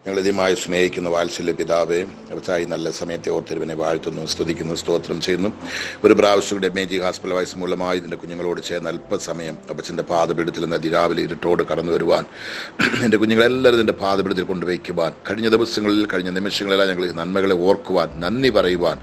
ഞങ്ങൾ ഇതുമായി സ്നേഹിക്കുന്ന വാത്സല്യ പിതാവേ, അവർക്കായി നല്ല സമയത്തെ ഓർത്തിരുവിനെ വാഴ്ത്തുന്നു, സ്തുതിക്കുന്നു, സ്തോത്രം ചെയ്യുന്നു. ഒരു പ്രാവശ്യം മേജി ഹോസ്പിറ്റൽ വയസ്സ് മൂലമായി ഇതിൻ്റെ കുഞ്ഞുങ്ങളോട് ചേർന്ന് അല്പസമയം അപ്പച്ചൻ്റെ പാദപീഠത്തിൽ നിന്ന് അതിരാവിലെ ഇരുട്ടോട് കടന്നു വരുവാൻ, എൻ്റെ കുഞ്ഞുങ്ങളെല്ലാവരും ഇതിൻ്റെ പാദപീഠത്തിൽ കൊണ്ടുവയ്ക്കുവാൻ, കഴിഞ്ഞ ദിവസങ്ങളിൽ കഴിഞ്ഞ നിമിഷങ്ങളെല്ലാം ഞങ്ങൾ നന്മകളെ ഓർക്കുവാൻ, നന്ദി പറയുവാൻ,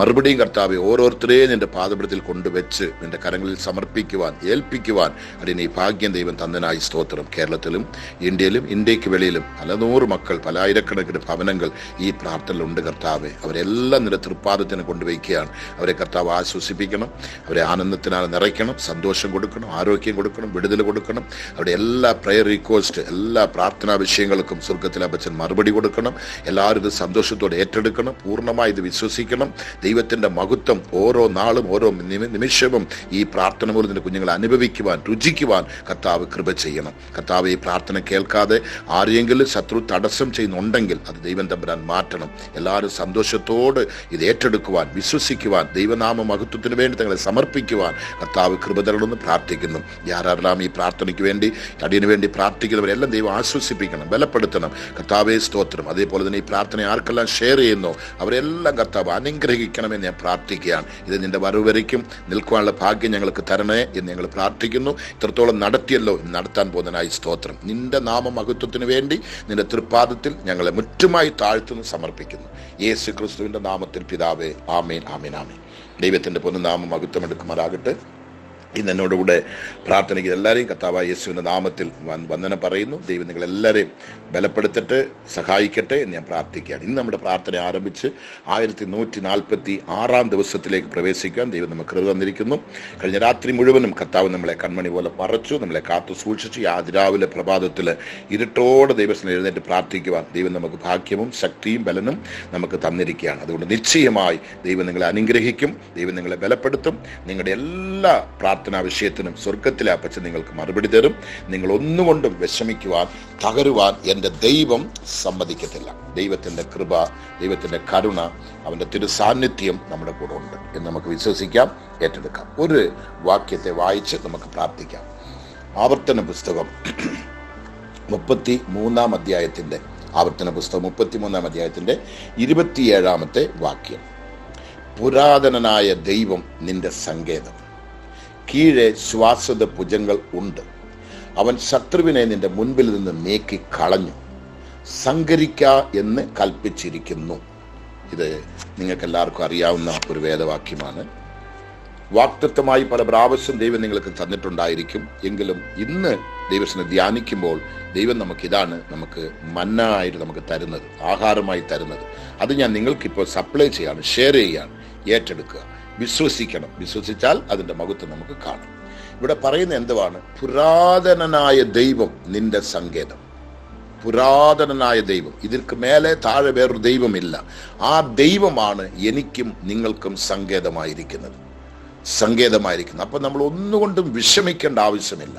മറുപടിയും കർത്താവെ ഓരോരുത്തരെയും നിൻ്റെ പാദപീഠത്തിൽ കൊണ്ടുവച്ച് നിൻ്റെ കരങ്ങളിൽ സമർപ്പിക്കുവാൻ, ഏൽപ്പിക്കുവാൻ അതിന് ഈ ഭാഗ്യം ദൈവം തന്നനായി സ്തോത്രം. കേരളത്തിലും ഇന്ത്യയിലും ഇന്ത്യക്ക് വെളിയിലും പല നൂറ് മക്കൾ, പല ആയിരക്കണക്കിന് ഭവനങ്ങൾ ഈ പ്രാർത്ഥനയിലുണ്ട് കർത്താവെ. അവരെല്ലാം നിന്റെ തൃപ്പാദത്തിന് കൊണ്ടുവയ്ക്കുകയാണ്. അവരെ കർത്താവ് ആശ്വസിപ്പിക്കണം, അവരെ ആനന്ദത്തിനാൽ നിറയ്ക്കണം, സന്തോഷം കൊടുക്കണം, ആരോഗ്യം കൊടുക്കണം, വിടുതൽ കൊടുക്കണം. അവരുടെ എല്ലാ പ്രയർ റിക്വസ്റ്റ്, എല്ലാ പ്രാർത്ഥനാ വിഷയങ്ങൾക്കും സ്വർഗത്തിലെ അപ്പച്ചൻ മറുപടി കൊടുക്കണം. എല്ലാവരും ഇത് സന്തോഷത്തോടെ ഏറ്റെടുക്കണം, പൂർണ്ണമായി ഇത് വിശ്വസിക്കണം. ദൈവത്തിൻ്റെ മഹത്വം ഓരോ നാളും ഓരോ നിമിഷവും ഈ പ്രാർത്ഥന മൂലം നിന്റെ കുഞ്ഞുങ്ങളെ അനുഭവിക്കുവാൻ, രുചിക്കുവാൻ കർത്താവ് കൃപ ചെയ്യണം. കർത്താവ് ഈ പ്രാർത്ഥന കേൾക്കാതെ ആരെങ്കിലും ശത്രു തടസ്സം ചെയ്യുന്നുണ്ടെങ്കിൽ അത് ദൈവം തമ്പുരാൻ മാറ്റണം. എല്ലാവരും സന്തോഷത്തോട് ഇത് ഏറ്റെടുക്കുവാൻ, വിശ്വസിക്കുവാൻ, ദൈവനാമ മഹത്വത്തിന് വേണ്ടി തങ്ങളെ സമർപ്പിക്കുവാൻ കർത്താവ് കൃപ തരണമെന്ന് പ്രാർത്ഥിക്കുന്നു. ആരെല്ലാം ഈ പ്രാർത്ഥനയ്ക്ക് വേണ്ടി, അടിയന് വേണ്ടി പ്രാർത്ഥിക്കുന്നവരെല്ലാം ദൈവം ആശ്വസിപ്പിക്കണം, ബലപ്പെടുത്തണം. കർത്താവേ സ്തോത്രം. അതേപോലെ തന്നെ ഈ പ്രാർത്ഥന ആർക്കെല്ലാം ഷെയർ ചെയ്യുന്നു അവരെല്ലാം കർത്താവ് അനുഗ്രഹിക്കണമെന്ന് ഞാൻ പ്രാർത്ഥിക്കുകയാണ്. ഇത് നിന്റെ വരവരയ്ക്കും നിൽക്കുവാനുള്ള ഭാഗ്യം ഞങ്ങൾക്ക് തരണേ എന്ന് ഞങ്ങൾ പ്രാർത്ഥിക്കുന്നു. ഇത്രത്തോളം നടത്തിയല്ലോ, നടത്താൻ പോകുന്നതിനായി സ്തോത്രം. നിന്റെ നാമ മഹത്വത്തിന് വേണ്ടി നിന്റെ തൃപ്പാദത്തിൽ ഞങ്ങളെ മുറ്റുമായി താഴ്ത്തുന്നു, സമർപ്പിക്കുന്നു. യേശു ക്രിസ്തുവിന്റെ നാമത്തിൽ പിതാവേ, ആമേൻ, ആമേൻ, ആമേൻ. ദൈവത്തിന്റെ പൊന്നുനാമം മഹത്വം എടുക്കുമാറാകട്ടെ. ഇന്ന് എന്നോടുകൂടെ പ്രാർത്ഥനയ്ക്ക് എല്ലാവരെയും കർത്താവായ യേശുവിൻ്റെ നാമത്തിൽ വന്ദനം പറയുന്നു. ദൈവം നിങ്ങളെല്ലാവരെയും ബലപ്പെടുത്തട്ടെ, സഹായിക്കട്ടെ എന്ന് ഞാൻ പ്രാർത്ഥിക്കുകയാണ്. ഇന്ന് നമ്മുടെ പ്രാർത്ഥന ആരംഭിച്ച് 1146 ദിവസത്തിലേക്ക് പ്രവേശിക്കാൻ ദൈവം നമുക്ക് കൃപ തന്നിരിക്കുന്നു. കഴിഞ്ഞ രാത്രി മുഴുവനും കർത്താവ് നമ്മളെ കൺമണി പോലെ മറച്ചു, നമ്മളെ കാത്തു സൂക്ഷിച്ചു. ഈ അതിരാവിലെ പ്രഭാതത്തിൽ ഇരുട്ടോടെ ദൈവത്തിന് എഴുന്നേറ്റ് പ്രാർത്ഥിക്കുവാൻ ദൈവം നമുക്ക് ഭാഗ്യവും ശക്തിയും ബലനും നമുക്ക് തന്നിരിക്കുകയാണ്. അതുകൊണ്ട് നിശ്ചയമായി ദൈവം നിങ്ങളെ അനുഗ്രഹിക്കും, ദൈവം നിങ്ങളെ ബലപ്പെടുത്തും. നിങ്ങളുടെ എല്ലാ പ്രാർത്ഥനാ വിഷയത്തിനും സ്വർഗത്തിലെ അപ്പച്ചൻ നിങ്ങൾക്ക് മറുപടി തരും. നിങ്ങൾ ഒന്നുകൊണ്ടും വിഷമിക്കുവാൻ, തകരുവാൻ എൻ്റെ ദൈവം സമ്മതിക്കത്തില്ല. ദൈവത്തിൻ്റെ കൃപ, ദൈവത്തിൻ്റെ കരുണ, അവൻ്റെ തിരു സാന്നിധ്യം നമ്മുടെ കൂടെ ഉണ്ട് എന്ന് നമുക്ക് വിശ്വസിക്കാം, ഏറ്റെടുക്കാം. ഒരു വാക്യത്തെ വായിച്ച് നമുക്ക് പ്രാർത്ഥിക്കാം. ആവർത്തന പുസ്തകം 33 അധ്യായത്തിൻ്റെ 27 വാക്യം. പുരാതനനായ ദൈവം നിന്റെ സങ്കേതം, കീഴെ ശ്വാസത ഭുജങ്ങൾ ഉണ്ട്. അവൻ ശത്രുവിനെ നിന്റെ മുൻപിൽ നിന്ന് നീക്കി കളഞ്ഞു, സങ്കരിക്ക എന്ന് കൽപ്പിച്ചിരിക്കുന്നു. ഇത് നിങ്ങൾക്ക് എല്ലാവർക്കും അറിയാവുന്ന ഒരു വേദവാക്യമാണ്. വാക്തത്വമായി പല പ്രാവശ്യം ദൈവം നിങ്ങൾക്ക് തന്നിട്ടുണ്ടായിരിക്കും. എങ്കിലും ഇന്ന് ദൈവത്തിനെ ധ്യാനിക്കുമ്പോൾ ദൈവം നമുക്കിതാണ് നമുക്ക് മന്നായിട്ട് നമുക്ക് തരുന്നത്, ആഹാരമായി തരുന്നത്. അത് ഞാൻ നിങ്ങൾക്കിപ്പോൾ സപ്ലൈ ചെയ്യാണ്, ഷെയർ ചെയ്യാണ്. ഏറ്റെടുക്കുക, വിശ്വസിക്കണം. വിശ്വസിച്ചാൽ അതിൻ്റെ മഹത്വം നമുക്ക് കാണും. ഇവിടെ പറയുന്ന എന്തുവാണ്? പുരാതനനായ ദൈവം നിന്റെ സങ്കേതം. പുരാതനനായ ദൈവം, ഇതിற்கு മേലെ താഴെ വേറൊരു ദൈവമില്ല. ആ ദൈവമാണ് എനിക്കും നിങ്ങൾക്കും സങ്കേതമായിരിക്കുന്നത്. അപ്പം നമ്മൾ ഒന്നുകൊണ്ടും വിഷമിക്കേണ്ട ആവശ്യമില്ല.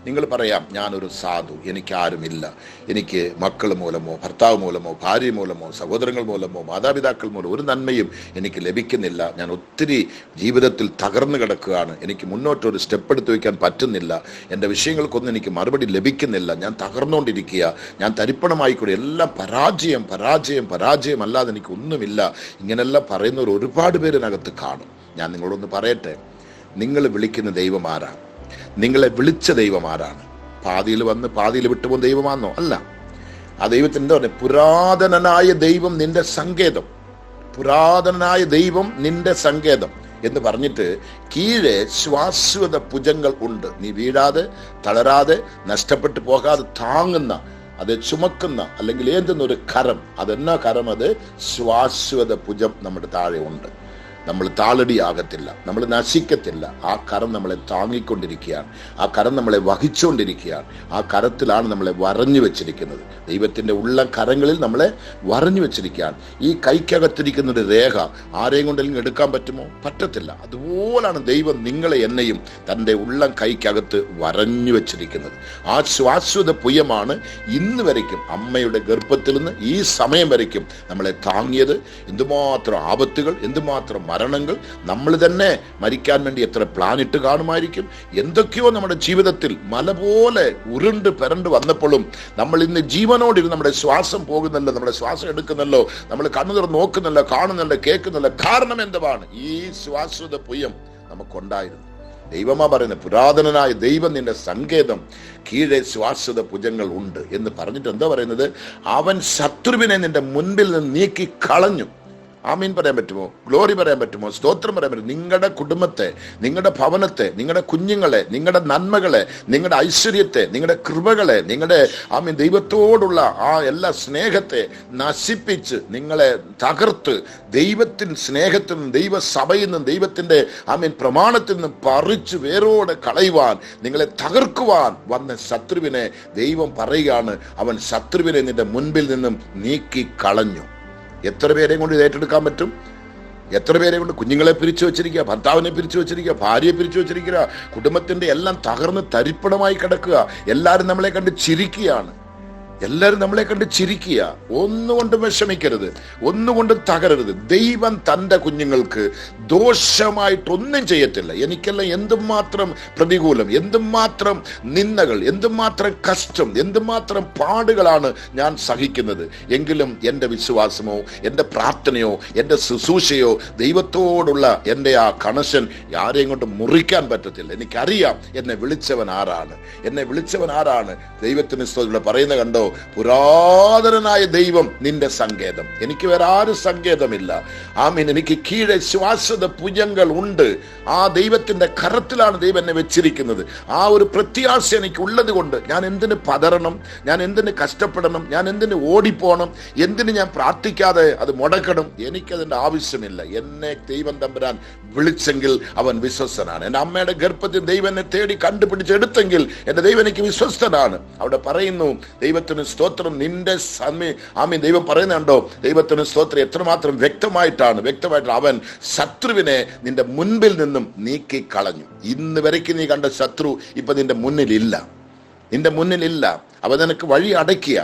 നിങ്ങൾ പറയാം, ഞാനൊരു സാധു, എനിക്ക് ആരുമില്ല, എനിക്ക് മക്കൾ മൂലമോ ഭർത്താവ് മൂലമോ ഭാര്യ മൂലമോ സഹോദരങ്ങൾ മൂലമോ മാതാപിതാക്കൾ മൂലമോ ഒരു നന്മയും എനിക്ക് ലഭിക്കുന്നില്ല, ഞാൻ ഒത്തിരി ജീവിതത്തിൽ തകർന്നു കിടക്കുകയാണ്, എനിക്ക് മുന്നോട്ടൊരു സ്റ്റെപ്പ് എടുത്ത് വയ്ക്കാൻ പറ്റുന്നില്ല, എൻ്റെ വിഷയങ്ങൾക്കൊന്നും എനിക്ക് മറുപടി ലഭിക്കുന്നില്ല, ഞാൻ തകർന്നുകൊണ്ടിരിക്കുക, ഞാൻ തരിപ്പണമായിക്കൂടെ, എല്ലാം പരാജയം പരാജയം പരാജയം അല്ലാതെ എനിക്കൊന്നുമില്ല. ഇങ്ങനെല്ലാം പറയുന്നവർ ഒരുപാട് പേരിനകത്ത് കാണും. ഞാൻ നിങ്ങളോടൊന്ന് പറയട്ടെ, നിങ്ങൾ വിളിക്കുന്ന ദൈവം ആരാണ്? നിങ്ങളെ വിളിച്ച ദൈവം ആരാണ്? പാതിയിൽ വന്ന് പാതിയിൽ വിട്ടുപോകുന്ന ദൈവമാണോ? അല്ല. ആ ദൈവത്തിന് എന്താ പറയുക? പുരാതനനായ ദൈവം നിന്റെ സങ്കേതം. പുരാതനനായ ദൈവം നിന്റെ സങ്കേതം എന്ന് പറഞ്ഞിട്ട് കീഴെ ശ്വാശ്വത ഭുജങ്ങൾ ഉണ്ട്. നീ വീഴാതെ, തളരാതെ, നഷ്ടപ്പെട്ടു പോകാതെ താങ്ങുന്ന, അത് ചുമക്കുന്ന, അല്ലെങ്കിൽ ഏന്തുന്നൊരു കരം. അതെന്നാ കരം? അത് ശ്വാശ്വത ഭുജം നമ്മുടെ താഴെ ഉണ്ട്. നമ്മൾ താളടിയാകത്തില്ല, നമ്മൾ നശിക്കത്തില്ല. ആ കരം നമ്മളെ താങ്ങിക്കൊണ്ടിരിക്കുകയാണ്, ആ കരം നമ്മളെ വഹിച്ചുകൊണ്ടിരിക്കുകയാണ്. ആ കരത്തിലാണ് നമ്മളെ വരഞ്ഞു വെച്ചിരിക്കുന്നത്. ദൈവത്തിൻ്റെ ഉള്ള കരങ്ങളിൽ നമ്മളെ വരഞ്ഞു വെച്ചിരിക്കുകയാണ്. ഈ കൈക്കകത്തിരിക്കുന്നൊരു രേഖ ആരെയും കൊണ്ടെങ്കിലും എടുക്കാൻ പറ്റുമോ? പറ്റത്തില്ല. അതുപോലാണ് ദൈവം നിങ്ങളെ എന്നെയും തൻ്റെ ഉള്ളം കൈക്കകത്ത് വരഞ്ഞു വെച്ചിരിക്കുന്നത്. ആ ശ്വാശ്വത പുയമാണ് ഇന്ന് വരയ്ക്കും, അമ്മയുടെ ഗർഭത്തിൽ നിന്ന് ഈ സമയം വരയ്ക്കും നമ്മളെ താങ്ങിയത്. എന്തുമാത്രം ആപത്തുകൾ, എന്തുമാത്രം മരണങ്ങൾ, നമ്മൾ തന്നെ മരിക്കാൻ വേണ്ടി എത്ര പ്ലാൻ ഇട്ട് കാണുമായിരിക്കും. എന്തൊക്കെയോ നമ്മുടെ ജീവിതത്തിൽ മല പോലെ ഉരുണ്ട് പെരണ്ട് വന്നപ്പോഴും നമ്മൾ ഇന്ന് ജീവനോടിരുന്ന് നമ്മുടെ ശ്വാസം പോകുന്നല്ലോ, നമ്മുടെ ശ്വാസം എടുക്കുന്നല്ലോ, നമ്മൾ കണ്ണു തുറന്ന് നോക്കുന്നല്ലോ, കാണുന്നല്ലോ, കേൾക്കുന്നല്ലോ. കാരണം എന്താണ്? ഈ ശ്വാസത പുയം നമുക്കുണ്ടായിരുന്നു. ദൈവമാ പറയുന്നത്, പുരാതനനായ ദൈവം നിന്റെ സങ്കേതം, കീഴെ ശ്വാസത ഭുജങ്ങൾ ഉണ്ട് എന്ന് പറഞ്ഞിട്ട് എന്താ പറയുന്നത്? അവൻ ശത്രുവിനെ നിന്റെ മുൻപിൽ നിന്ന് നീക്കി കളഞ്ഞു. ആമീൻ പറയാൻ പറ്റുമോ? ഗ്ലോറി പറയാൻ പറ്റുമോ? സ്തോത്രം പറയാൻ പറ്റുമോ? നിങ്ങളുടെ കുടുംബത്തെ, നിങ്ങളുടെ ഭവനത്തെ, നിങ്ങളുടെ കുഞ്ഞുങ്ങളെ, നിങ്ങളുടെ നന്മകളെ, നിങ്ങളുടെ ഐശ്വര്യത്തെ, നിങ്ങളുടെ കൃപകളെ, നിങ്ങളുടെ ആമീൻ ദൈവത്തോടുള്ള ആ എല്ലാ സ്നേഹത്തെ നശിപ്പിച്ച് നിങ്ങളെ തകർത്ത് ദൈവത്തിൻ സ്നേഹത്തിൽ നിന്നും, ദൈവസഭയിൽ നിന്നും, ദൈവത്തിന്റെ ആമീൻ പ്രമാണത്തിൽ നിന്നും പറിച്ചു വേരോടെ കളയുവാൻ, നിങ്ങളെ തകർക്കുവാൻ വന്ന ശത്രുവിനെ ദൈവം പറയുകയാണ്, അവൻ ശത്രുവിനെ നിന്റെ മുൻപിൽ നിന്നും നീക്കി കളഞ്ഞു. എത്ര പേരെയും കൊണ്ട് ഇത് ഏറ്റെടുക്കാൻ പറ്റും? എത്ര പേരെ കൊണ്ട് കുഞ്ഞുങ്ങളെ പിരിച്ചു വെച്ചിരിക്കുക, ഭർത്താവിനെ പിരിച്ചു വെച്ചിരിക്കുക, ഭാര്യയെ പിരിച്ചു വെച്ചിരിക്കുക, കുടുംബത്തിന്റെ എല്ലാം തകർന്ന് തരിപ്പണമായി കിടക്കുക. എല്ലാവരും നമ്മളെ കണ്ട് ചിരിക്കുകയാണ്. എല്ലാവരും നമ്മളെ കണ്ട് ചിരിക്കുക. ഒന്നുകൊണ്ടും വിഷമിക്കരുത്, ഒന്നുകൊണ്ടും തകരരുത്. ദൈവം തൻ്റെ കുഞ്ഞുങ്ങൾക്ക് ദോഷമായിട്ടൊന്നും ചെയ്യത്തില്ല. എനിക്കെല്ലാം എന്തുമാത്രം പ്രതികൂലം, എന്തുമാത്രം നിന്ദകൾ, എന്തുമാത്രം കഷ്ടം, എന്തുമാത്രം പാടുകളാണ് ഞാൻ സഹിക്കുന്നത്. എങ്കിലും എൻ്റെ വിശ്വാസമോ, എൻ്റെ പ്രാർത്ഥനയോ, എൻ്റെ ശുശ്രൂഷയോ, ദൈവത്തോടുള്ള എൻ്റെ ആ കണക്ഷൻ ആരെയും കൊണ്ട് മുറിക്കാൻ പറ്റത്തില്ല. എനിക്കറിയാം എന്നെ വിളിച്ചവൻ ആരാണ്, എന്നെ വിളിച്ചവൻ ആരാണ്. ദൈവത്തിന് സ്തോത്രം പറയുന്ന കണ്ടോ, പുരാതനനായ ദൈവം നിന്റെ സങ്കേതം. എനിക്ക് വേറെ ആരും സങ്കേതമില്ല. ആമീൻ. എനിക്ക് കീഴെ ശ്വാസത ഭുജങ്ങൾ ഉണ്ട്. ആ ദൈവത്തിന്റെ കരത്തിലാണ് ദൈവം എന്നെ വെച്ചിരിക്കുന്നത്. ആ ഒരു പ്രത്യാശ എനിക്ക് ഉള്ളത് കൊണ്ട് ഞാൻ എന്തിന് പതറണം, ഞാൻ എന്തിന് കഷ്ടപ്പെടണം, ഞാൻ എന്തിന് ഓടിപ്പോണം, എന്തിന് ഞാൻ പ്രാർത്ഥിക്കാതെ അത് മുടക്കണം? എനിക്കതിന്റെ ആവശ്യമില്ല. എന്നെ ദൈവം തമ്പുരാൻ വിളിച്ചെങ്കിൽ അവൻ വിശ്വസ്തനാണ്. എൻ്റെ അമ്മയുടെ ഗർഭത്തിൽ ദൈവം എന്നെ തേടി കണ്ടുപിടിച്ചെടുത്തെങ്കിൽ എൻ്റെ ദൈവം എനിക്ക് വിശ്വസ്തനാണ്. അവിടെ പറയുന്നു, ദൈവത്തിന് സ്തോത്രം, നിന്റെ ആമീൻ. ദൈവം പറയുന്നുണ്ടോ, ദൈവത്തിന് സ്തോത്രം എത്രമാത്രം വ്യക്തമായിട്ടാണ് അവൻ ശത്രുവിനെ നിന്റെ മുൻപിൽ നിന്നും നീക്കി കളഞ്ഞു. ഇന്ന് വരയ്ക്ക് നീ കണ്ട ശത്രു ഇപ്പൊ നിന്റെ മുന്നിലില്ല. അവൻ നിനക്ക് വഴി അടയ്ക്കുക.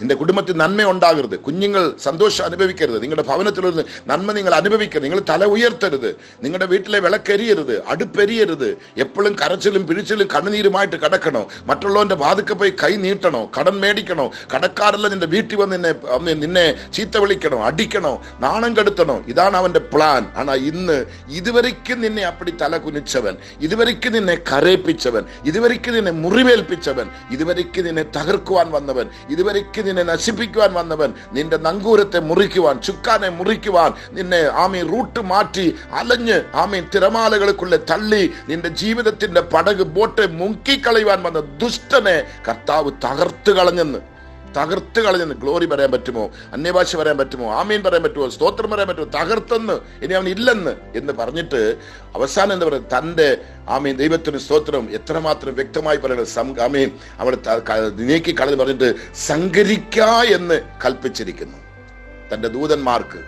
നിന്റെ കുടുംബത്തിൽ നന്മ ഉണ്ടാകരുത്, കുഞ്ഞുങ്ങൾ സന്തോഷം അനുഭവിക്കരുത്, നിങ്ങളുടെ ഭവനത്തിലൊരു നന്മ നിങ്ങൾ അനുഭവിക്കരുത്, നിങ്ങൾ തല ഉയർത്തരുത്, നിങ്ങളുടെ വീട്ടിലെ വിളക്കെരിയരുത്, അടുപ്പെരിയരുത്. എപ്പോഴും കരച്ചിലും പിഴിച്ചിലും കണ്ണുനീരുമായിട്ട് കിടക്കണോ? മറ്റുള്ളവന്റെ വാതുക്കെ പോയി കൈ നീട്ടണോ? കടം മേടിക്കണോ? കടക്കാരെല്ലാം നിന്റെ വീട്ടിൽ വന്ന് നിന്നെ ചീത്ത വിളിക്കണോ? അടിക്കണോ? നാണം കെടുത്തണോ? ഇതാണ് അവന്റെ പ്ലാൻ. ആണാ ഇന്ന് ഇതുവരെയ്ക്കും നിന്നെ അപ്പടി തല കുനിച്ചവൻ, ഇതുവരെയ്ക്കും നിന്നെ കരയിപ്പിച്ചവൻ, ഇതുവരെയ്ക്കും നിന്നെ മുറിവേൽപ്പിച്ചവൻ, ഇതുവരെയ്ക്കും നിന്നെ തകർക്കുവാൻ വന്നവൻ, ഇതുവരെയ്ക്കും നിന്നെ നശിപ്പിക്കുവാൻ വന്നവൻ, നിന്റെ നങ്കൂരത്തെ മുറിക്കുവാൻ, ചുക്കാനെ മുറിക്കുവാൻ, നിന്നെ ആമീൻ റൂട്ട് മാറ്റി അലഞ്ഞ് ആമീൻ തിരമാലകൾക്കുള്ള തള്ളി നിന്റെ ജീവിതത്തിന്റെ പടക് ബോട്ടെ മുക്കിക്കളയുവാൻ വന്ന ദുഷ്ടനെ കർത്താവ് തകർത്ത് കളഞ്ഞെന്ന്. ഗ്ലോറി പറയാൻ പറ്റുമോ? അന്യഭാഷ പറയാൻ പറ്റുമോ? ആമീൻ പറയാൻ പറ്റുമോ? സ്തോത്രം പറയാൻ പറ്റുമോ? തകർത്തെന്ന്, ഇനി അവൻ ഇല്ലെന്ന് എന്ന് പറഞ്ഞിട്ട് അവസാനം എന്താ പറയുക? തന്റെ ആമീൻ ദൈവത്തിന് സ്തോത്രം എത്രമാത്രം വ്യക്തമായി പറയുന്നത്, ആമീൻ അവിടെ നീക്കി കളഞ്ഞ് പറഞ്ഞിട്ട് സങ്കരിക്ക എന്ന് കൽപ്പിച്ചിരിക്കുന്നു. തന്റെ ദൂതന്മാർക്ക്,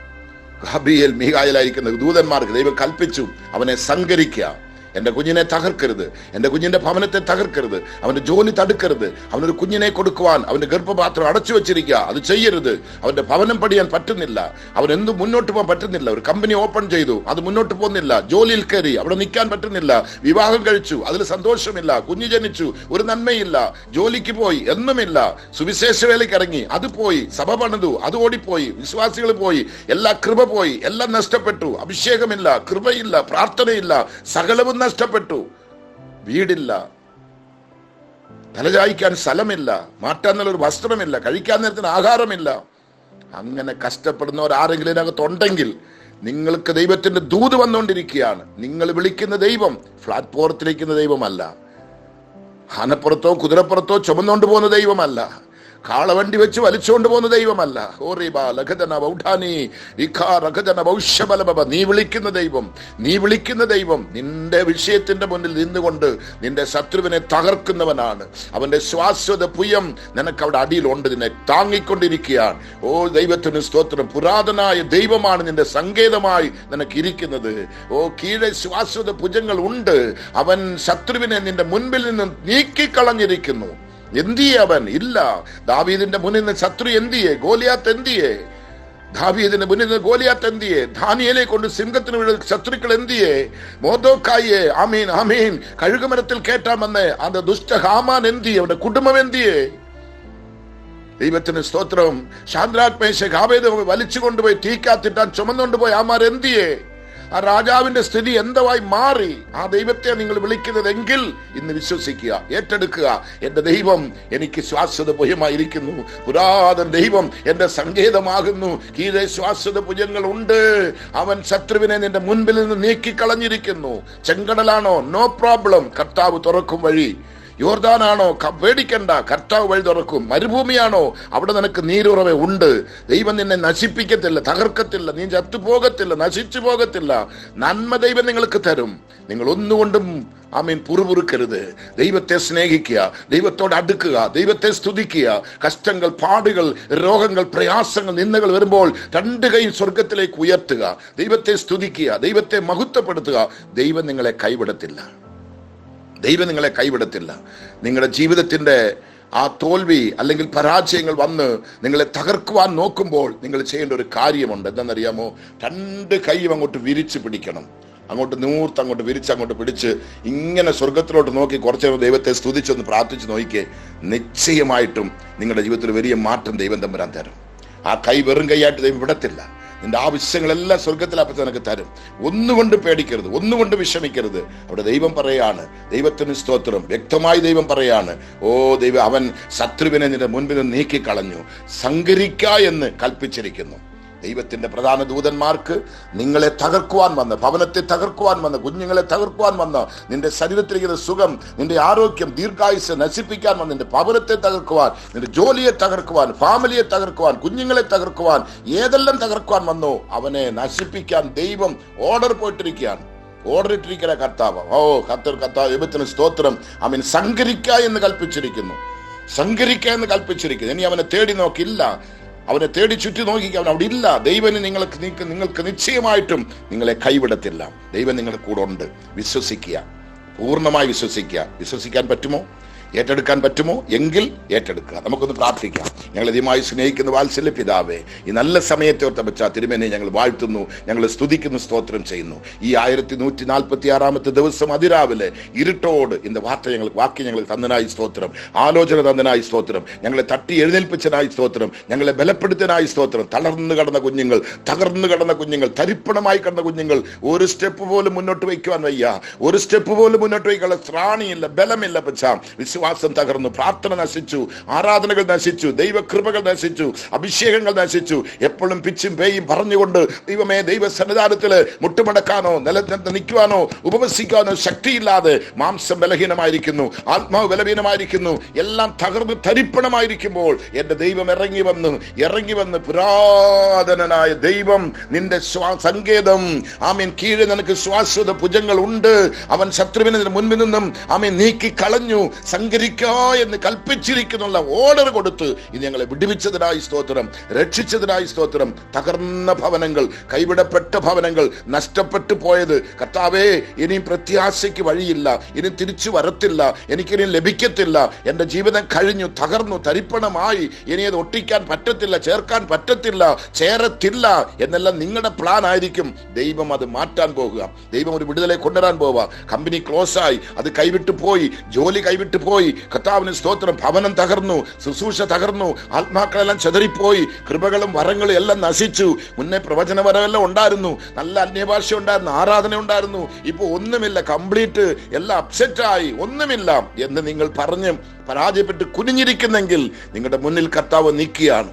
ഗബ്രിയേൽ മീഖായേലായിരിക്കുന്ന ദൂതന്മാർക്ക് ദൈവം കൽപ്പിച്ചു, അവനെ സങ്കരിക്കുക. എൻ്റെ കുഞ്ഞിനെ തകർക്കരുത്, എൻ്റെ കുഞ്ഞിന്റെ ഭവനത്തെ തകർക്കരുത്, അവന്റെ ജോലി തടുക്കരുത്, അവനൊരു കുഞ്ഞിനെ കൊടുക്കുവാൻ അവന്റെ ഗർഭപാത്രം അടച്ചു വെച്ചിരിക്കുക, അത് ചെയ്യരുത്. അവന്റെ ഭവനം പണിയാൻ പറ്റുന്നില്ല, അവൻ എന്തും മുന്നോട്ട് പോകാൻ പറ്റുന്നില്ല. ഒരു കമ്പനി ഓപ്പൺ ചെയ്തു, അത് മുന്നോട്ട് പോകുന്നില്ല. ജോലിയിൽ കയറി, അവിടെ നിൽക്കാൻ പറ്റുന്നില്ല. വിവാഹം കഴിച്ചു, അതിൽ സന്തോഷമില്ല. കുഞ്ഞു ജനിച്ചു, ഒരു നന്മയില്ല. ജോലിക്ക് പോയി, എന്നുമില്ല. സുവിശേഷ വേലയ്ക്ക് ഇറങ്ങി, അത് പോയി. സഭ പണിതു, അത് ഓടിപ്പോയി. വിശ്വാസികൾ പോയി, എല്ലാ കൃപ പോയി, എല്ലാം നഷ്ടപ്പെട്ടു. അഭിഷേകമില്ല, കൃപയില്ല, പ്രാർത്ഥനയില്ല, സകലവും നഷ്ടപ്പെട്ടു. വീടില്ല, തലചായ്ക്കാൻ സ്ഥലമില്ല, മാറ്റാൻ നല്ലൊരു വസ്ത്രമില്ല, കഴിക്കാൻ നേരത്തിന് ആഹാരമില്ല. അങ്ങനെ കഷ്ടപ്പെടുന്നവർ ആരെങ്കിലും ഇതിനകത്തുണ്ടെങ്കിൽ നിങ്ങൾക്ക് ദൈവത്തിന്റെ ദൂത് വന്നുകൊണ്ടിരിക്കുകയാണ്. നിങ്ങൾ വിളിക്കുന്ന ദൈവം പ്ലാറ്റ്ഫോറത്തിലിരിക്കുന്ന ദൈവമല്ല, ആനപ്പുറത്തോ കുതിരപ്പുറത്തോ ചുമന്നുകൊണ്ട് പോകുന്ന ദൈവമല്ല, കാളവണ്ടി വെച്ച് വലിച്ചുകൊണ്ട് പോകുന്ന ദൈവമല്ല. നീ വിളിക്കുന്ന ദൈവം നിന്റെ വിഷയത്തിന്റെ മുന്നിൽ നിന്നുകൊണ്ട് നിന്റെ ശത്രുവിനെ തകർക്കുന്നവനാണ്. അവന്റെ ശ്വാസത പുയം നിനക്ക് അവിടെ അടിയിലുണ്ട്, നിന്നെ താങ്ങിക്കൊണ്ടിരിക്കുകയാണ്. ഓ ദൈവത്തിന് സ്തോത്രം. പുരാതനായ ദൈവമാണ് നിന്റെ സങ്കേതമായി നിനക്ക് ഇരിക്കുന്നത്. ഓ കീഴെ ശ്വാസത ഭുജങ്ങൾ ഉണ്ട്. അവൻ ശത്രുവിനെ നിന്റെ മുൻപിൽ നിന്ന് നീക്കിക്കളഞ്ഞിരിക്കുന്നു. എന്തിയെ അവൻ ഇല്ല. ദാവീദിന്റെ മുന്നിൽ നിന്ന് ശത്രു എന്തിയെ? ഗോലിയാത്ത് എന്തിയെ? ദാവീദിന്റെ മുന്നിൽ നിന്ന് ഗോലിയാത്ത് എന്തിയെ? ദാനിയേലെ കൊണ്ട് സിംഹത്തിന് വീഴുന്ന ശത്രുക്കൾ എന്തിയെ? മോർദെഖായിയെ ആമീൻ ആമീൻ കഴുകുമരത്തിൽ കേട്ടാമെന്ന് അത് ദുഷ്ട ഹാമാൻ എന്തിയെ? അവന്റെ കുടുംബം എന്തിയെ? ദൈവത്തിന് സ്തോത്രം. ശദ്രാക്ക് മേശക്ക് ആബേദ്നെഗോ വലിച്ചു കൊണ്ടുപോയി തീക്കാത്തിട്ടാൻ ചുമന്നുകൊണ്ടുപോയി ആമാർ എന്തിയെ? ആ രാജാവിന്റെ സ്ഥിതി എന്തായി മാറി? ആ ദൈവത്തെ നിങ്ങൾ വിളിക്കുന്നതെങ്കിൽ ഇന്ന് വിശ്വസിക്കുക, ഏറ്റെടുക്കുക. എന്റെ ദൈവം എനിക്ക് ശ്വാസത ഭുജമായിരിക്കുന്നു. പുരാതന ദൈവം എന്റെ സങ്കേതമാകുന്നു. കീഴെ ശ്വാസത ഭുജങ്ങൾ ഉണ്ട്. അവൻ ശത്രുവിനെ നിന്റെ മുൻപിൽ നിന്ന് നീക്കിക്കളഞ്ഞിരിക്കുന്നു. ചെങ്കടലാണോ? നോ പ്രോബ്ലം, കർത്താവ് തുറക്കും വഴി. യോർദാനാണോ? പേടിക്കണ്ട, കർത്താവ് വഴി തുറക്കും. മരുഭൂമിയാണോ? അവിടെ നിനക്ക് നീരുറവ ഉണ്ട്. ദൈവം നിന്നെ നശിപ്പിക്കത്തില്ല, തകർക്കത്തില്ല, നീ ചത്തുപോകത്തില്ല, നശിച്ചു പോകത്തില്ല. നന്മ ദൈവം നിങ്ങൾക്ക് തരും. നിങ്ങൾ ഒന്നുകൊണ്ടും ആമീൻ പുറുപുറുക്കരുത്. ദൈവത്തെ സ്നേഹിക്കുക, ദൈവത്തോട് അടുക്കുക, ദൈവത്തെ സ്തുതിക്കുക. കഷ്ടങ്ങൾ, പാടുകൾ, രോഗങ്ങൾ, പ്രയാസങ്ങൾ, നിന്ദകൾ വരുമ്പോൾ രണ്ട് കൈ സ്വർഗത്തിലേക്ക് ഉയർത്തുക. ദൈവത്തെ സ്തുതിക്കുക, ദൈവത്തെ മഹത്വപ്പെടുത്തുക. ദൈവം നിങ്ങളെ കൈവിടത്തില്ല. ദൈവം നിങ്ങളെ കൈവിടത്തില്ല. നിങ്ങളുടെ ജീവിതത്തിന്റെ ആ തോൽവി അല്ലെങ്കിൽ പരാജയങ്ങൾ വന്ന് നിങ്ങളെ തകർക്കുവാൻ നോക്കുമ്പോൾ നിങ്ങൾ ചെയ്യേണ്ട ഒരു കാര്യമുണ്ട്. എന്താണെന്നറിയാമോ? രണ്ട് കൈയും അങ്ങോട്ട് വിരിച്ച് പിടിക്കണം. അങ്ങോട്ട് നൂർത്ത് അങ്ങോട്ട് വിരിച്ച് അങ്ങോട്ട് പിടിച്ച് ഇങ്ങനെ സ്വർഗത്തിലോട്ട് നോക്കി കുറച്ച് ദൈവത്തെ സ്തുതിച്ചൊന്ന് പ്രാർത്ഥിച്ച് നോക്കിയേ. നിശ്ചയമായിട്ടും നിങ്ങളുടെ ജീവിതത്തിൽ വലിയ മാറ്റം ദൈവം തമ്പുരാൻ തരും. ആ കൈ വെറും കൈയായിട്ട് ദൈവം വിടത്തില്ല. നിന്റെ ആവശ്യങ്ങളെല്ലാം സ്വർഗത്തിൽ അപ്പം നിനക്ക് തരും. ഒന്നുകൊണ്ട് പേടിക്കരുത്, ഒന്നുകൊണ്ട് വിഷമിക്കരുത്. അവിടെ ദൈവം പറയാണ്, ദൈവത്തിന് സ്തോത്രം. വ്യക്തമായി ദൈവം പറയാണ്, ഓ ദൈവം, അവൻ ശത്രുവിനെ നിന്റെ മുൻപിൽ നിന്ന് നീക്കിക്കളഞ്ഞു, സങ്കരിക്ക എന്ന് കൽപ്പിച്ചിരിക്കുന്നു. ദൈവത്തിന്റെ പ്രധാന ദൂതന്മാർക്ക് നിങ്ങളെ തകർക്കുവാൻ വന്ന്, ഭവനത്തെ തകർക്കുവാൻ വന്ന്, കുഞ്ഞുങ്ങളെ തകർക്കുവാൻ വന്ന്, നിന്റെ ശരീരത്തിലിരിക്കുന്ന സുഖം, നിന്റെ ആരോഗ്യം, ദീർഘായുസ് നശിപ്പിക്കാൻ വന്ന്, നിന്റെ ഭവനത്തെ തകർക്കുവാൻ, നിന്റെ ജോലിയെ തകർക്കുവാൻ, ഫാമിലിയെ തകർക്കുവാൻ, കുഞ്ഞുങ്ങളെ തകർക്കുവാൻ, ഏതെല്ലാം തകർക്കുവാൻ വന്നോ അവനെ നശിപ്പിക്കാൻ ദൈവം ഓർഡർ പോയിട്ടിരിക്കുകയാണ്. ഓർഡർ ഇട്ടിരിക്കുന്ന കർത്താവ്. ഓ കർത്താവ് ദൈവത്തിന് സ്തോത്രം. അവൻ സങ്കരിക്ക എന്ന് കൽപ്പിച്ചിരിക്കുന്നു. സങ്കരിക്ക എന്ന് കൽപ്പിച്ചിരിക്കുന്നു. ഇനി അവനെ തേടി നോക്കില്ല, അവനെ തേടി ചുറ്റി നോക്കിക്കുക, അവൻ അവിടെ ഇല്ല. ദൈവന് നിങ്ങൾക്ക് നിശ്ചയമായിട്ടും നിങ്ങളെ കൈവിടത്തില്ല. ദൈവം നിങ്ങളുടെ കൂടെ ഉണ്ട്. വിശ്വസിക്കുക, പൂർണ്ണമായി വിശ്വസിക്കുക. വിശ്വസിക്കാൻ പറ്റുമോ? ഏറ്റെടുക്കാൻ പറ്റുമോ? എങ്കിൽ ഏറ്റെടുക്കുക. നമുക്കൊന്ന് പ്രാർത്ഥിക്കാം. ഞങ്ങൾ അധികമായി സ്നേഹിക്കുന്ന വാത്സല്യ പിതാവേ, ഈ നല്ല സമയത്തെ ഓർത്ത പറ്റാ തിരുമേനെ ഞങ്ങൾ വാഴ്ത്തുന്നു, ഞങ്ങൾ സ്തുതിക്കുന്നു, സ്തോത്രം ചെയ്യുന്നു. ഈ 1146 ദിവസം അതിരാവിലെ ഇരുട്ടോട് ഇന്ന് വാക്യം ഞങ്ങൾ തന്നനായി സ്തോത്രം, ആലോചന തന്നനായി സ്തോത്രം, ഞങ്ങളെ തട്ടി എഴുന്നേൽപ്പിച്ചനായി സ്തോത്രം, ഞങ്ങളെ ബലപ്പെടുത്തനായി സ്തോത്രം. തളർന്നു കടന്ന കുഞ്ഞുങ്ങൾ, തകർന്നു കടന്ന കുഞ്ഞുങ്ങൾ, തരിപ്പണമായി കടന്ന കുഞ്ഞുങ്ങൾ, ഒരു സ്റ്റെപ്പ് പോലും മുന്നോട്ട് വയ്ക്കുവാൻ വയ്യ, ഒരു സ്റ്റെപ്പ് പോലും മുന്നോട്ട് വയ്ക്കാനുള്ള ത്രാണിയില്ല, ബലമില്ല. പച്ചാ വിശ്വാസം തകർന്നു, പ്രാർത്ഥന നശിച്ചു, ആരാധനകൾ നശിച്ചു, ദൈവകൃപകൾ നശിച്ചു, അഭിഷേകങ്ങൾ നശിച്ചു. എപ്പോഴും പിച്ചും പേയും പറഞ്ഞുകൊണ്ട് ദൈവമേ, ദൈവ സന്നിധാനത്തില് മുട്ടുമടക്കാനോ നിൽക്കുവാനോ ഉപവസിക്കാനോ ശക്തിയില്ലാതെ മാംസം ബലഹീനമായിരിക്കുന്നു, ആത്മാവ് ബലഹീനമായിരിക്കുന്നു, എല്ലാം തകർന്ന് തരിപ്പണമായിരിക്കുമ്പോൾ എന്റെ ദൈവം ഇറങ്ങി വന്ന് പുരാതനനായ ദൈവം നിന്റെ സങ്കേതം, ആമീൻ, കീഴെ നിനക്ക് ശ്വാസത ഭുജങ്ങൾ ഉണ്ട്. അവൻ ശത്രുവിനെ മുൻപിൽ നിന്നും ആമീൻ നീക്കി കളഞ്ഞു, എന്ന് കൽപ്പിച്ചിരിക്കുന്നുള്ള ഓർഡർ കൊടുത്ത് ഇത് ഞങ്ങളെ വിടുവിച്ചതിനായി സ്തോത്രം, രക്ഷിച്ചതിനായി സ്തോത്രം. തകർന്ന ഭവനങ്ങൾ, കൈവിടപ്പെട്ട ഭവനങ്ങൾ, നഷ്ടപ്പെട്ടു പോയത് കർത്താവേ, ഇനിയും പ്രത്യാശയ്ക്ക് വഴിയില്ല, ഇനി തിരിച്ചു വരത്തില്ല, എനിക്കിനി ലഭിക്കത്തില്ല, എന്റെ ജീവിതം കഴിഞ്ഞു, തകർന്നു, തരിപ്പണമായി, ഇനി അത് ഒട്ടിക്കാൻ പറ്റത്തില്ല, ചേർക്കാൻ പറ്റത്തില്ല, ചേരത്തില്ല എന്നെല്ലാം നിങ്ങളുടെ പ്ലാൻ ആയിരിക്കും. ദൈവം അത് മാറ്റാൻ പോകുക. ദൈവം ഒരു വിടുതലെ കൊണ്ടുവരാൻ പോവുക. കമ്പനി ക്ലോസ് ആയി, അത് കൈവിട്ടു പോയി, ജോലി കൈവിട്ടു പോയി, കർത്താവിന് സ്തോത്രം, ഭവനം തകർന്നു, ശുശ്രൂഷ തകർന്നു, ആത്മാക്കളെല്ലാം ചെതറിപ്പോയി, കൃപകളും വരങ്ങളും എല്ലാം നശിച്ചു. മുന്നേ പ്രവചനപരമെല്ലാം ഉണ്ടായിരുന്നു, നല്ല അന്യഭാഷ ഉണ്ടായിരുന്നു, ആരാധന ഉണ്ടായിരുന്നു, ഇപ്പൊ ഒന്നുമില്ല, കംപ്ലീറ്റ് എല്ലാം അപ്സെറ്റായി, ഒന്നുമില്ല എന്ന് നിങ്ങൾ പറഞ്ഞ് പരാജയപ്പെട്ട് കുനിഞ്ഞിരിക്കുന്നെങ്കിൽ നിങ്ങളുടെ മുന്നിൽ കർത്താവ് നിൽക്കുകയാണ്.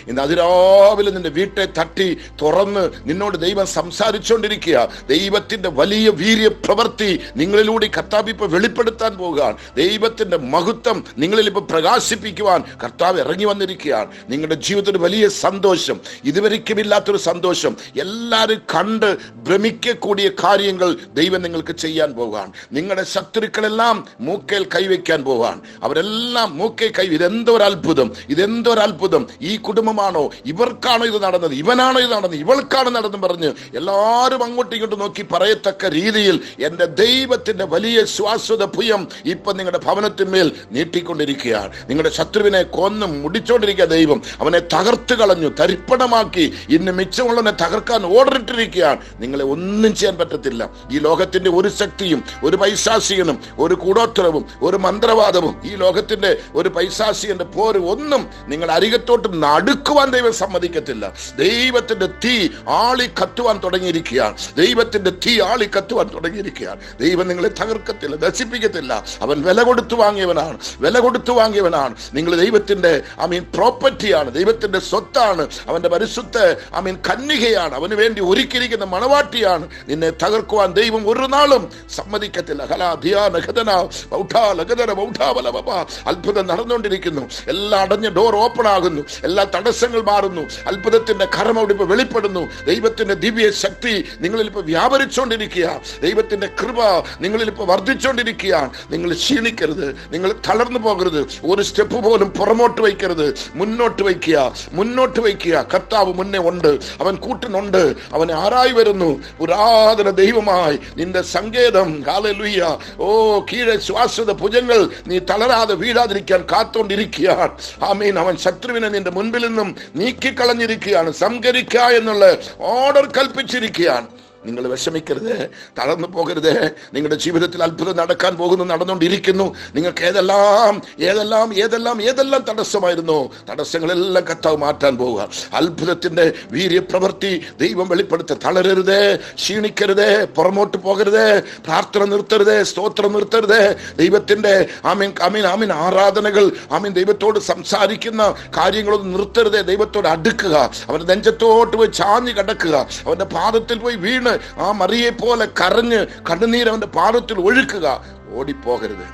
ഇന്ന് അതിരാവിലെ നിന്റെ വീട്ടെ തട്ടി തുറന്ന് നിന്നോട് ദൈവം സംസാരിച്ചുകൊണ്ടിരിക്കുക. ദൈവത്തിന്റെ വലിയ വീര്യ പ്രവൃത്തി നിങ്ങളിലൂടെ കർത്താവ് ഇപ്പൊ വെളിപ്പെടുത്താൻ പോകുകയാണ്. ദൈവത്തിന്റെ മഹത്വം നിങ്ങളിൽ ഇപ്പൊ പ്രകാശിപ്പിക്കുവാൻ കർത്താവ് ഇറങ്ങി വന്നിരിക്കുകയാണ്. നിങ്ങളുടെ ജീവിതത്തിന് വലിയ സന്തോഷം, ഇതുവരെയ്ക്കുമില്ലാത്തൊരു സന്തോഷം, എല്ലാവരും കണ്ട് ഭ്രമിക്കக்கூடிய കാര്യങ്ങൾ ദൈവം നിങ്ങൾക്ക് ചെയ്യാൻ പോകുകയാണ്. നിങ്ങളുടെ ശത്രുക്കളെല്ലാം മൂക്കേൽ കൈവയ്ക്കാൻ പോവുകയാണ്. അവരെല്ലാം മൂക്കേ ഇതെന്തോ ഒരു അത്ഭുതം, ഇതെന്തൊരു അത്ഭുതം, ഈ കുടുംബമാണോ, ഇവർക്കാണോ ഇത് നടന്നത്, ഇവനാണോ ഇത് നടന്നത്, ഇവൾക്കാണ് നടന്നു പറഞ്ഞ് എല്ലാവരും അങ്ങോട്ടും ഇങ്ങോട്ടും നോക്കി പറയത്തക്ക രീതിയിൽ എൻ്റെ ദൈവത്തിന്റെ വലിയ ശ്വാസത ഭുയം ഇപ്പൊ നിങ്ങളുടെ ഭവനത്തിന്മേൽ നീട്ടിക്കൊണ്ടിരിക്കുകയാണ്. നിങ്ങളുടെ ശത്രുവിനെ കൊന്നും മുടിച്ചോണ്ടിരിക്കുക ദൈവം. അവനെ തകർത്ത് കളഞ്ഞു, തരിപ്പണമാക്കി. ഇന്ന് മിച്ചമുള്ളവനെ തകർക്കാൻ ഓർഡർ ഇട്ടിരിക്കുകയാണ്. നിങ്ങളെ ഒന്നും ചെയ്യാൻ പറ്റത്തില്ല. ഈ ലോകത്തിന്റെ ഒരു ശക്തിയും ഒരു പൈശാചികനും ഒരു കൂടോത്രവും ഒരു മന്ത്രവാദവും ഈ ലോകത്തിന്റെ ഒരു പൈശാചികന്റെ പോര് ഒന്നും നിങ്ങൾ അരികത്തോട്ട് അടുക്കുവാൻ ദൈവം സമ്മതിക്കത്തില്ല. ദൈവത്തിന്റെ തീ ആളി കത്തുവാൻ തുടങ്ങിയിരിക്കുകയാണ്. ദൈവത്തിന്റെ തീ ആളി കത്തുവാൻ തുടങ്ങിയിരിക്കുകയാണ്. ദൈവം നിങ്ങളെ തകർക്കത്തില്ല, നശിപ്പിക്കത്തില്ല. അവൻ വില കൊടുത്തു വാങ്ങിയവനാണ്, വില കൊടുത്തു വാങ്ങിയവനാണ്. നിങ്ങൾ ദൈവത്തിന്റെ പ്രോപ്പർട്ടിയാണ്, ദൈവത്തിന്റെ സ്വത്താണ്. അവന്റെ പരിശുദ്ധ കന്യകയാണ്, അവന് വേണ്ടി ഒരുക്കിയിരിക്കുന്ന മണവാട്ടിയാണ്. നിന്നെ തകർക്കുവാൻ ദൈവം ഒരു നാളും സമ്മതിക്കത്തില്ല. അത്ഭുതം നടന്നുകൊണ്ടിരിക്കുന്നു. എല്ലാം അടഞ്ഞ ഡോർ ഓപ്പൺ ആകുന്നു, എല്ലാ തടസ്സങ്ങൾ മാറുന്നു. അത്ഭുതത്തിന്റെ കരം അവിടെ ഇപ്പൊ വെളിപ്പെടുന്നു. ദൈവത്തിന്റെ ദിവ്യ ശക്തി നിങ്ങളിൽ ഇപ്പൊ വ്യാപരിച്ചുകൊണ്ടിരിക്കുക. ദൈവത്തിന്റെ കൃപ നിങ്ങളിൽ ഇപ്പൊ വർദ്ധിച്ചുകൊണ്ടിരിക്കുകയാണ്. നിങ്ങൾ ക്ഷീണിക്കരുത്, നിങ്ങൾ തളർന്നു പോകരുത്. ഒരു സ്റ്റെപ്പ് പോലും പുറമോട്ട് വയ്ക്കരുത്, മുന്നോട്ട് വയ്ക്കുക, മുന്നോട്ട് വയ്ക്കുക. കർത്താവ് മുന്നേ ഉണ്ട്, അവൻ കൂട്ടിനുണ്ട്, അവനെ ആരായി വരുന്നു. പുരാതന ദൈവമായി നിന്റെ സങ്കേതം. ഹല്ലേലൂയ. ഓ കീഴെ ശ്വാസത ഭുജങ്ങൾ നീ തളരാതെ വീഴാതിരിക്കാൻ കാത്തോണ്ടിരിക്കുകയാണ്. ആമീൻ. അവൻ ശത്രുവിനെ നിന്റെ മുൻപിൽ നിന്നും നീക്കിക്കളഞ്ഞിരിക്കുകയാണ്. സംഹരിക്ക എന്നുള്ള ഓർഡർ കൽപ്പിച്ചിരിക്കുകയാണ്. നിങ്ങൾ വിഷമിക്കരുത്, തളർന്നു പോകരുത്. നിങ്ങളുടെ ജീവിതത്തിൽ അത്ഭുതം നടക്കാൻ പോകുന്നു, നടന്നുകൊണ്ടിരിക്കുന്നു. നിങ്ങൾക്ക് ഏതെല്ലാം ഏതെല്ലാം ഏതെല്ലാം ഏതെല്ലാം തടസ്സമായിരുന്നു, തടസ്സങ്ങളെല്ലാം കർത്താവ് മാറ്റാൻ പോവുക. അത്ഭുതത്തിന്റെ വീര്യപ്രവൃത്തി ദൈവം വെളിപ്പെടുത്ത. തളരരുത്, ക്ഷീണിക്കരുത്, പുറമോട്ട് പോകരുത്, പ്രാർത്ഥന നിർത്തരുത്, സ്തോത്രം നിർത്തരുത്. ദൈവത്തിന്റെ ആരാധനകൾ, ദൈവത്തോട് സംസാരിക്കുന്ന കാര്യങ്ങളൊന്നും നിർത്തരുത്. ദൈവത്തോട് അടുക്കുക, അവന്റെ നെഞ്ചത്തോട്ട് പോയി ചാഞ്ഞ് കിടക്കുക, അവന്റെ പാദത്തിൽ പോയി വീണ് ആ മറിയെ പോലെ കരഞ്ഞ് കണ്ണുനീര് അവന്റെ പാദത്തിൽ ഒഴുക്കുക. ഓടിപ്പോകരുത്,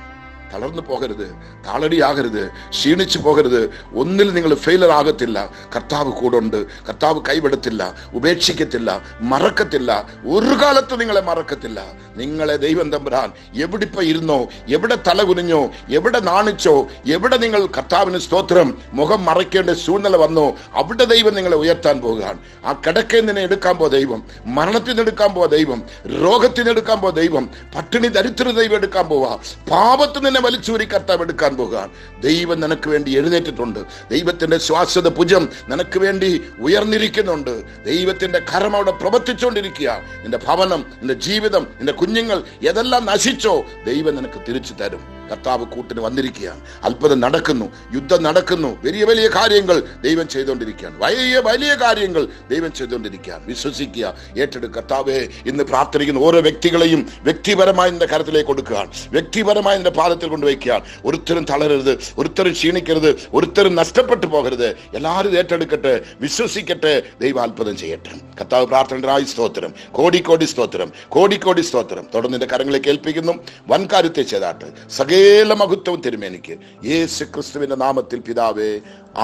തളർന്നു പോകരുത്, താളടിയാകരുത്, ക്ഷീണിച്ചു പോകരുത്. ഒന്നിൽ നിങ്ങൾ ഫെയിലർ ആകത്തില്ല. കർത്താവ് കൂടെ ഉണ്ട്. കർത്താവ് കൈവിടത്തില്ല, ഉപേക്ഷിക്കത്തില്ല, മറക്കത്തില്ല. ഒരു കാലത്ത് നിങ്ങളെ മറക്കത്തില്ല. നിങ്ങളെ ദൈവം തമ്പുരാൻ എവിടിപ്പോ ഇരുന്നോ, എവിടെ തല കുനിഞ്ഞോ, എവിടെ നാണിച്ചോ, എവിടെ നിങ്ങൾ കർത്താവിന് സ്തോത്രം മുഖം മറയ്ക്കേണ്ട ശൂന്യത വന്നോ, അവിടെ ദൈവം നിങ്ങളെ ഉയർത്താൻ പോവുകയാണ്. ആ കിടക്കയിൽ നിന്നെ എടുക്കാൻ പോ ദൈവം, മരണത്തിൽ നിന്ന് എടുക്കാൻ പോവാ ദൈവം, രോഗത്തിൽ നിന്ന് എടുക്കാൻ പോവാ ദൈവം, പട്ടിണി ദരിദ്ര ദൈവം എടുക്കാൻ പോവാ, പാപത്തിൽ നിന്നെ വലിച്ചൂരി കർത്താവ് എടുക്കാൻ പോകുകയാണ്. ദൈവം നിനക്ക് വേണ്ടി എഴുന്നേറ്റിട്ടുണ്ട്. ദൈവത്തിന്റെ ശ്വാസത ഭുജം നിനക്ക് വേണ്ടി ഉയർന്നിരിക്കുന്നുണ്ട്. ദൈവത്തിന്റെ കരം അവിടെ പ്രവർത്തിച്ചുകൊണ്ടിരിക്കുകയാണ്. നിന്റെ ഭവനം, നിന്റെ ജീവിതം, നിന്റെ കുഞ്ഞുങ്ങൾ ഏതെല്ലാം നശിച്ചോ ദൈവം നിനക്ക് തിരിച്ചു തരും. കർത്താവ് കൂട്ടിന് വന്നിരിക്കുകയാണ്. അത്ഭുതം നടക്കുന്നു, യുദ്ധം നടക്കുന്നു, വലിയ വലിയ കാര്യങ്ങൾ ദൈവം ചെയ്തുകൊണ്ടിരിക്കുകയാണ്. വലിയ വലിയ കാര്യങ്ങൾ ദൈവം ചെയ്തുകൊണ്ടിരിക്കുകയാണ്. വിശ്വസിക്കുക, ഏറ്റെടുക്കുക. കർത്താവേ, ഇന്ന് പ്രാർത്ഥിക്കുന്ന ഓരോ വ്യക്തികളെയും വ്യക്തിപരമായി നിന്റെ കരത്തിലേക്ക് കൊടുക്കുകയാണ്, വ്യക്തിപരമായി നിന്റെ പാദത്തിൽ കൊണ്ടുവയ്ക്കുകയാണ്. ഒരുത്തരും തളരരുത്, ഒരുത്തരും ക്ഷീണിക്കരുത്, ഒരുത്തരും നഷ്ടപ്പെട്ടു പോകരുത്. എല്ലാവരും ഏറ്റെടുക്കട്ടെ, വിശ്വസിക്കട്ടെ, ദൈവം അത്ഭുതം ചെയ്യട്ടെ. കർത്താവ് പ്രാർത്ഥനയായി സ്തോത്രം, കോടി കോടി സ്തോത്രം, കോടി കോടി സ്തോത്രം. തുടർന്ന് നിന്റെ കരങ്ങളിലേക്ക് ഏൽപ്പിക്കുന്നു. വൻകാര്യത്തെ ചെയ്താട്ട് സകല മഹത്വവും തിരുമേനിക്ക് യേശു ക്രിസ്തുവിന്റെ നാമത്തിൽ പിതാവേ,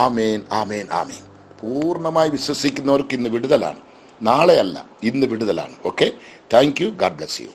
ആമേൻ, ആമേൻ, ആമേൻ. പൂർണ്ണമായി വിശ്വസിക്കുന്നവർക്ക് ഇന്ന് വിടുതലാണ്. നാളെ അല്ല, ഇന്ന് വിടുതലാണ്. Okay, thank you. God bless U.